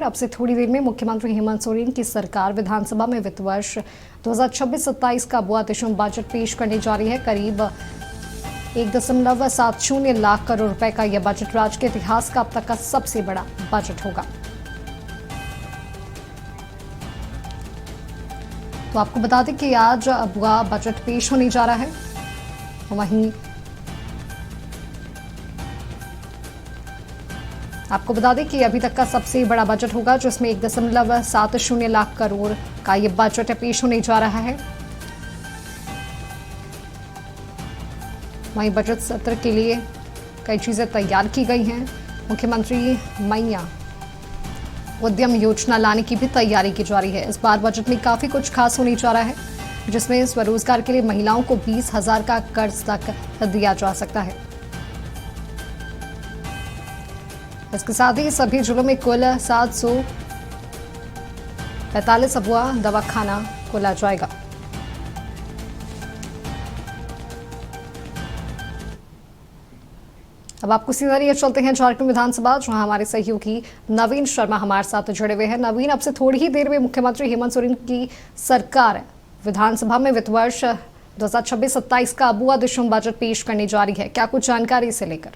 खबर। अब से थोड़ी देर में मुख्यमंत्री हेमंत सोरेन की सरकार विधानसभा में वित्त वर्ष 2026-27 का बुआ-तिशुम बजट पेश करने जा रही है। करीब 1.70 लाख करोड़ रुपए का यह बजट राज्य के इतिहास का अब तक का सबसे बड़ा बजट होगा। तो आपको बता दें कि आज बुआ बजट पेश होने जा रहा है। वहीं आपको बता दें कि अभी तक का सबसे बड़ा बजट होगा, जिसमें 1.70 लाख करोड़ का ये बजट पेश होने जा रहा है। वहीं बजट सत्र के लिए कई चीजें तैयार की गई हैं। मुख्यमंत्री मैया उद्यम योजना लाने की भी तैयारी की जा रही है। इस बार बजट में काफी कुछ खास होने जा रहा है, जिसमें स्वरोजगार के लिए महिलाओं को 20,000 का कर्ज तक दिया जा सकता है। इसके साथ ही सभी जिलों में कुल 745 अबुआ दवाखाना खोला जाएगा। अब आपको सीधा लिए चलते हैं झारखंड विधानसभा, जहां हमारे सहयोगी नवीन शर्मा हमारे साथ जुड़े हुए हैं। नवीन, अब से थोड़ी ही देर में मुख्यमंत्री हेमंत सोरेन की सरकार विधानसभा में वित्त वर्ष 2026-27 का बुआ-तिशुम बजट पेश करने जा रही है। क्या कुछ जानकारी इसे लेकर?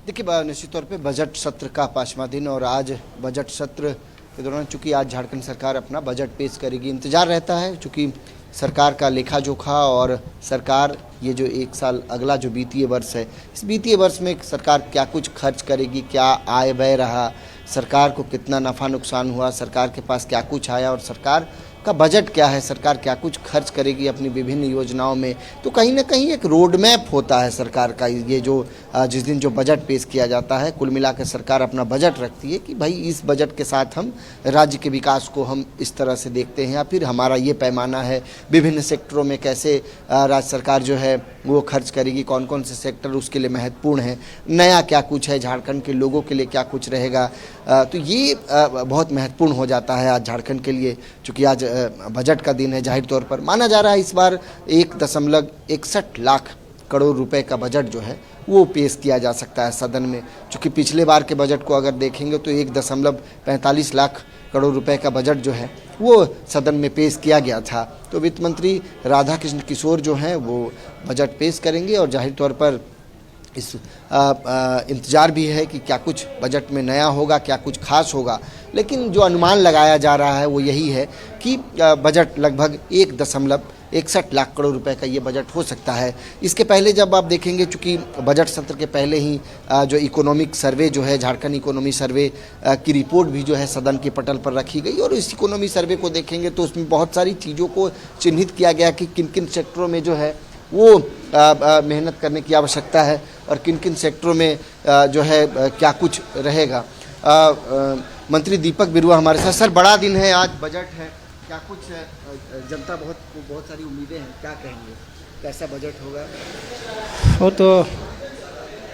देखिए, निश्चित तौर पे बजट सत्र का 5वां दिन और आज बजट सत्र के दौरान चूंकि आज झारखंड सरकार अपना बजट पेश करेगी, इंतजार रहता है चूंकि सरकार का लेखा जोखा और सरकार ये जो एक साल अगला जो वित्तीय वर्ष है, इस वित्तीय वर्ष में सरकार क्या कुछ खर्च करेगी, क्या आय व्यय रहा, सरकार को कितना नफ़ा नुकसान हुआ, सरकार के पास क्या कुछ आया और सरकार का बजट क्या है, सरकार क्या कुछ खर्च करेगी अपनी विभिन्न योजनाओं में। तो कहीं ना कहीं एक रोड मैप होता है सरकार का। ये जो जिस दिन जो बजट पेश किया जाता है, कुल मिलाकर सरकार अपना बजट रखती है कि भाई इस बजट के साथ हम राज्य के विकास को हम इस तरह से देखते हैं, या फिर हमारा ये पैमाना है विभिन्न सेक्टरों में कैसे राज्य सरकार जो है वो खर्च करेगी, कौन कौन से सेक्टर उसके लिए महत्वपूर्ण है, नया क्या कुछ है, झारखंड के लोगों के लिए क्या कुछ रहेगा। तो ये बहुत महत्वपूर्ण हो जाता है आज झारखंड के लिए, चूँकि आज बजट का दिन है। जाहिर तौर पर माना जा रहा है इस बार 1.61 लाख करोड़ रुपए का बजट जो है वो पेश किया जा सकता है सदन में। चूँकि पिछले बार के बजट को अगर देखेंगे तो 1.45 लाख करोड़ रुपए का बजट जो है वो सदन में पेश किया गया था। तो वित्त मंत्री राधाकृष्ण किशोर जो हैं वो बजट पेश करेंगे और जाहिर तौर पर इस इंतज़ार भी है कि क्या कुछ बजट में नया होगा, क्या कुछ खास होगा। लेकिन जो अनुमान लगाया जा रहा है वो यही है कि बजट लगभग 1.61 लाख करोड़ रुपए का ये बजट हो सकता है। इसके पहले जब आप देखेंगे, चूँकि बजट सत्र के पहले ही जो इकोनॉमिक सर्वे जो है, झारखंड इकोनॉमी सर्वे की रिपोर्ट भी जो है सदन के पटल पर रखी गई और इस इकोनॉमी सर्वे को देखेंगे तो उसमें बहुत सारी चीज़ों को चिन्हित किया गया कि किन किन सेक्टरों में जो है वो मेहनत करने की आवश्यकता है और किन किन सेक्टरों में जो है क्या कुछ रहेगा। मंत्री दीपक बिरुआ हमारे साथ। सर, बड़ा दिन है, आज बजट है, क्या कुछ जनता बहुत सारी उम्मीदें हैं, क्या कहेंगे, कैसा बजट होगा? वो तो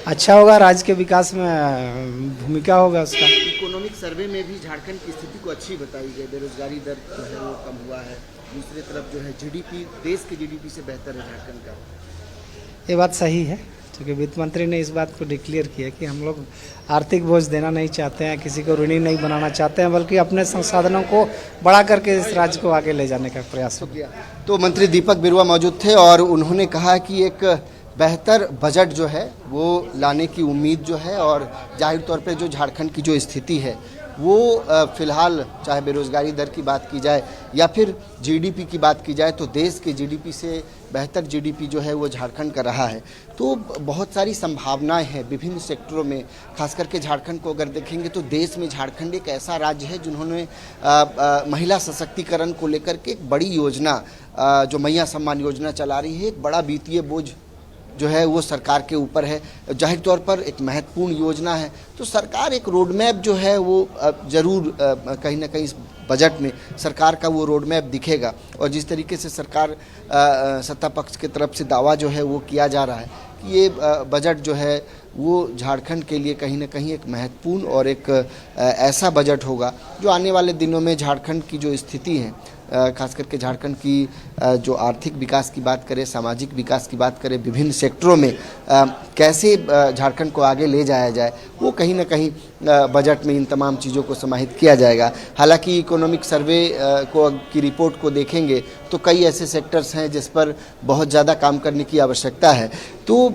अच्छा होगा, राज्य के विकास में भूमिका होगा उसका। इकोनॉमिक सर्वे में भी झारखंड की स्थिति को अच्छी बताई गई, बेरोजगारी दर जो है वो कम हुआ है, दूसरी तरफ जो है जीडीपी देश के जीडीपी से बेहतर है झारखंड का। ये बात सही है, क्योंकि वित्त मंत्री ने इस बात को डिक्लेयर किया कि हम लोग आर्थिक बोझ देना नहीं चाहते हैं, किसी को ऋणी नहीं बनाना चाहते हैं, बल्कि अपने संसाधनों को बढ़ा करके इस राज्य को आगे ले जाने का प्रयास किया। तो मंत्री दीपक बिरुआ मौजूद थे और उन्होंने कहा कि एक बेहतर बजट जो है वो लाने की उम्मीद जो है, और जाहिर तौर पे जो झारखंड की जो स्थिति है वो फ़िलहाल चाहे बेरोज़गारी दर की बात की जाए या फिर जीडीपी की बात की जाए तो देश के जीडीपी से बेहतर जीडीपी जो है वो झारखंड का रहा है। तो बहुत सारी संभावनाएं हैं विभिन्न सेक्टरों में। खास करके झारखंड को अगर देखेंगे तो देश में झारखंड एक ऐसा राज्य है जिन्होंने महिला सशक्तिकरण को लेकर के एक बड़ी योजना जो मैया सम्मान योजना चला रही है, एक बड़ा वित्तीय बोझ जो है वो सरकार के ऊपर है। जाहिर तौर पर एक महत्वपूर्ण योजना है, तो सरकार एक रोड मैप जो है वो ज़रूर कहीं ना कहीं इस बजट में सरकार का वो रोड मैप दिखेगा। और जिस तरीके से सरकार सत्ता पक्ष की तरफ से दावा जो है वो किया जा रहा है कि ये बजट जो है वो झारखंड के लिए कहीं ना कहीं एक महत्वपूर्ण और एक ऐसा बजट होगा जो आने वाले दिनों में झारखंड की जो स्थिति है खास करके झारखंड की जो आर्थिक विकास की बात करें, सामाजिक विकास की बात करें, विभिन्न सेक्टरों में कैसे झारखंड को आगे ले जाया जाए, वो कहीं ना कहीं बजट में इन तमाम चीज़ों को समाहित किया जाएगा। हालांकि इकोनॉमिक सर्वे की रिपोर्ट को देखेंगे तो कई ऐसे सेक्टर्स हैं जिस पर बहुत ज़्यादा काम करने की आवश्यकता है, तो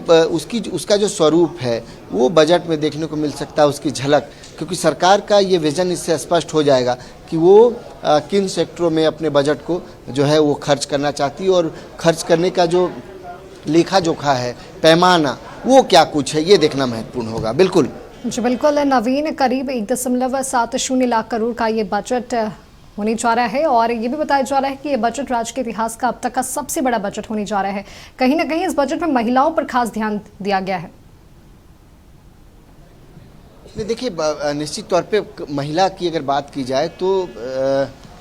उसका जो स्वरूप है वो बजट में देखने को मिल सकता है, उसकी झलक, क्योंकि सरकार का ये विज़न इससे स्पष्ट हो जाएगा कि वो किन सेक्टरों में अपने बजट को जो है वो खर्च करना चाहती है और खर्च करने का जो लेखा जोखा है, पैमाना, वो क्या कुछ है, ये देखना महत्वपूर्ण होगा। बिल्कुल जी बिल्कुल नवीन, करीब 1.70 लाख करोड़ का ये बजट होने जा रहा है और ये भी बताया जा रहा है कि ये बजट राज्य के इतिहास का अब तक का सबसे बड़ा बजट होने जा रहा है। कहीं ना कहीं इस बजट में महिलाओं पर खास ध्यान दिया गया है। देखिए, निश्चित तौर पे महिला की अगर बात की जाए तो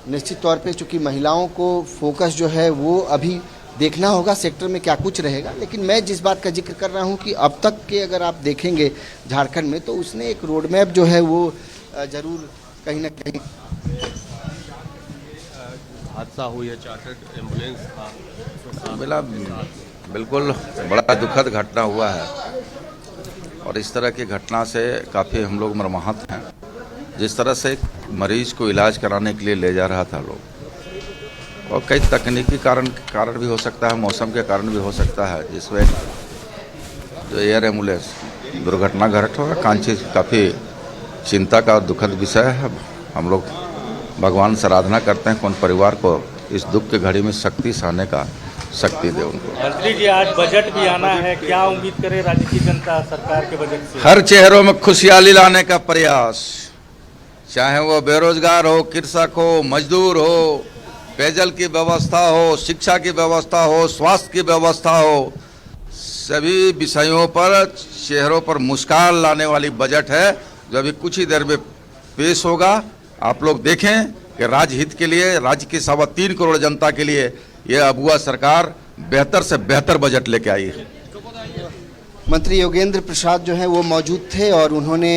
निश्चित तौर पे चूँकि महिलाओं को फोकस जो है वो अभी देखना होगा सेक्टर में क्या कुछ रहेगा, लेकिन मैं जिस बात का जिक्र कर रहा हूँ कि अब तक के अगर आप देखेंगे झारखंड में तो उसने एक रोड मैप जो है वो ज़रूर कहीं ना कहीं। हादसा हुई है, चार्टर्ड एम्बुलेंस था, बिल्कुल बड़ा दुखद घटना हुआ है और इस तरह की घटना से काफ़ी हम लोग मर्माहत हैं। जिस तरह से मरीज को इलाज कराने के लिए ले जा रहा था लोग, और कई तकनीकी कारण भी हो सकता है, मौसम के कारण भी हो सकता है, जिसमें जो एयर एम्बुलेंस दुर्घटना घट हो, काफ़ी चिंता का दुखद विषय है। हम लोग भगवान से आराधना करते हैं कौन परिवार को इस दुख की घड़ी में शक्ति सहने का शक्ति दे उनको। मंत्री जी, आज बजट भी आना है, क्या उम्मीद करे राज्य की जनता सरकार के बजट से? हर चेहरों में खुशहाली लाने का प्रयास, चाहे वो बेरोजगार हो, कृषक हो, मजदूर हो, पेयजल की व्यवस्था हो, शिक्षा की व्यवस्था हो, स्वास्थ्य की व्यवस्था हो, सभी विषयों पर चेहरों पर मुस्कान लाने वाली बजट है जो अभी कुछ ही देर में पेश होगा। आप लोग देखें कि राज्य हित के लिए, राज्य की 3.25 करोड़ जनता के लिए ये अबुआ सरकार बेहतर से बेहतर बजट लेके आई है। मंत्री योगेंद्र प्रसाद जो है वो मौजूद थे और उन्होंने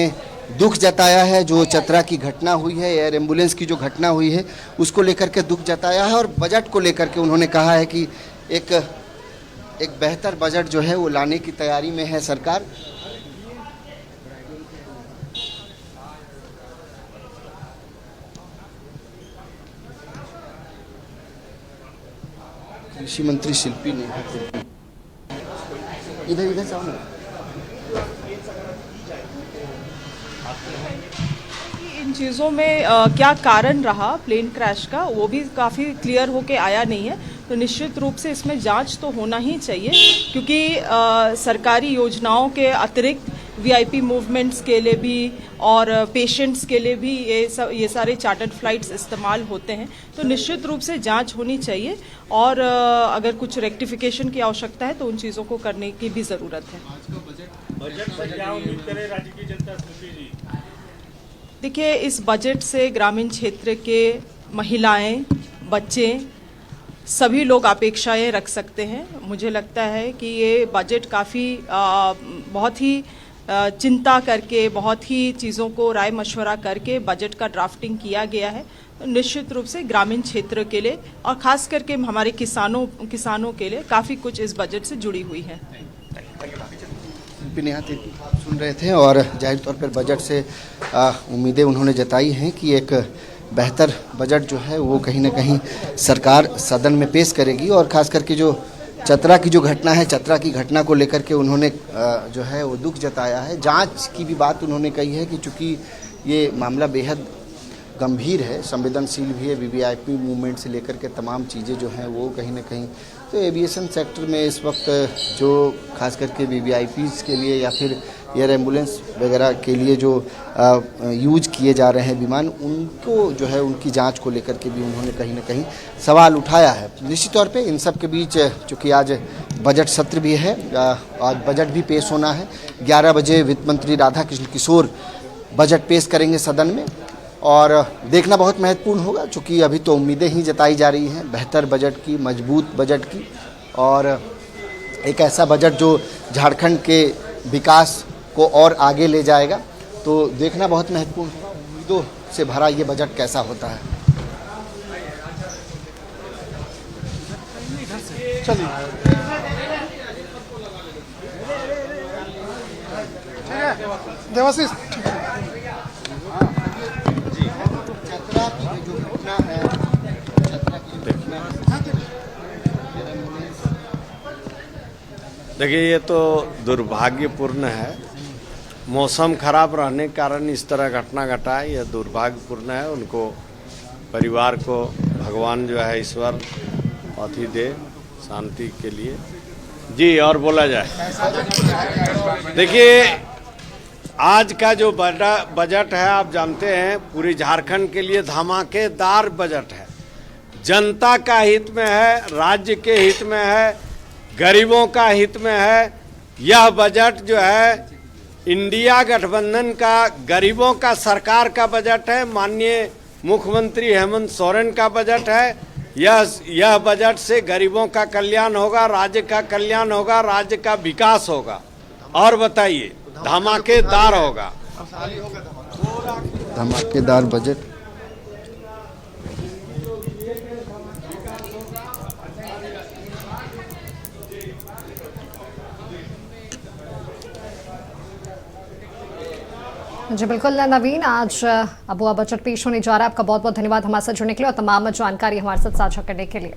दुख जताया है जो चतरा की घटना हुई है, एयर एम्बुलेंस की जो घटना हुई है उसको लेकर के दुख जताया है और बजट को लेकर के उन्होंने कहा है कि एक बेहतर बजट जो है वो लाने की तैयारी में है सरकार। कृषि मंत्री शिल्पी ने इधर जाओ ना। इन चीज़ों में क्या कारण रहा प्लेन क्रैश का, वो भी काफ़ी क्लियर होके आया नहीं है। तो निश्चित रूप से इसमें जांच तो होना ही चाहिए, क्योंकि सरकारी योजनाओं के अतिरिक्त वीआईपी मूवमेंट्स के लिए भी और पेशेंट्स के लिए भी ये सारे चार्टर्ड फ्लाइट्स इस्तेमाल होते हैं। तो निश्चित रूप से जांच होनी चाहिए और अगर कुछ रेक्टिफिकेशन की आवश्यकता है तो उन चीज़ों को करने की भी ज़रूरत है। बजट पर क्या उम्मीद करे राज्य की जनता? जी देखिए, इस बजट से ग्रामीण क्षेत्र के महिलाएं, बच्चे, सभी लोग अपेक्षाएं रख सकते हैं। मुझे लगता है कि ये बजट काफ़ी बहुत ही चिंता करके, बहुत ही चीज़ों को राय मशवरा करके बजट का ड्राफ्टिंग किया गया है। तो निश्चित रूप से ग्रामीण क्षेत्र के लिए और ख़ास करके हमारे किसानों के लिए काफ़ी कुछ इस बजट से जुड़ी हुई है। सुन रहे थे और जाहिर तौर पर बजट से उम्मीदें उन्होंने जताई हैं कि एक बेहतर बजट जो है वो कहीं ना कहीं सरकार सदन में पेश करेगी और ख़ास करके जो चतरा की जो घटना है, चतरा की घटना को लेकर के उन्होंने जो है वो दुख जताया है। जांच की भी बात उन्होंने कही है कि चूँकि ये मामला बेहद गंभीर है, संवेदनशील भी है, वीवीआईपी मूवमेंट से लेकर के तमाम चीज़ें जो हैं वो कहीं ना कहीं तो एविएशन सेक्टर में इस वक्त जो खास करके वीवीआईपीज़ के लिए या फिर एयर एम्बुलेंस वगैरह के लिए जो यूज किए जा रहे हैं विमान, उनको जो है उनकी जांच को लेकर के भी उन्होंने कहीं ना कहीं सवाल उठाया है। निश्चित तौर पे इन सब के बीच चूँकि आज बजट सत्र भी है, आज बजट भी पेश होना है। 11 बजे वित्त मंत्री राधाकृष्ण किशोर बजट पेश करेंगे सदन में और देखना बहुत महत्वपूर्ण होगा, चूँकि अभी तो उम्मीदें ही जताई जा रही हैं बेहतर बजट की, मजबूत बजट की और एक ऐसा बजट जो झारखंड के विकास को और आगे ले जाएगा। तो देखना बहुत महत्वपूर्ण होगा, उम्मीदों से भरा ये बजट कैसा होता है। चलिए ठीक है देवाशीष ठीक है चतरा की जो घटना है, चतरा की घटना देखिए, ये तो दुर्भाग्यपूर्ण है। मौसम खराब रहने के कारण इस तरह घटना घटा है, यह दुर्भाग्यपूर्ण है। उनको परिवार को भगवान जो है ईश्वर अति दे शांति के लिए। जी, और बोला जाए, देखिए आज का जो बजट है, आप जानते हैं पूरी झारखंड के लिए धमाकेदार बजट है। जनता का हित में है, राज्य के हित में है, गरीबों का हित में है। यह बजट जो है इंडिया गठबंधन का, गरीबों का सरकार का बजट है। माननीय मुख्यमंत्री हेमंत सोरेन का बजट है। यह बजट से गरीबों का कल्याण होगा, राज्य का कल्याण होगा, राज्य का विकास होगा। और बताइए, धमाकेदार होगा। धमाकेदार बजट। जी बिल्कुल नवीन, आज अब वो बजट पेश होने जा रहा है। आपका बहुत बहुत धन्यवाद हमारे साथ जुड़ने के लिए और तमाम जानकारी हमारे साथ साझा करने के लिए।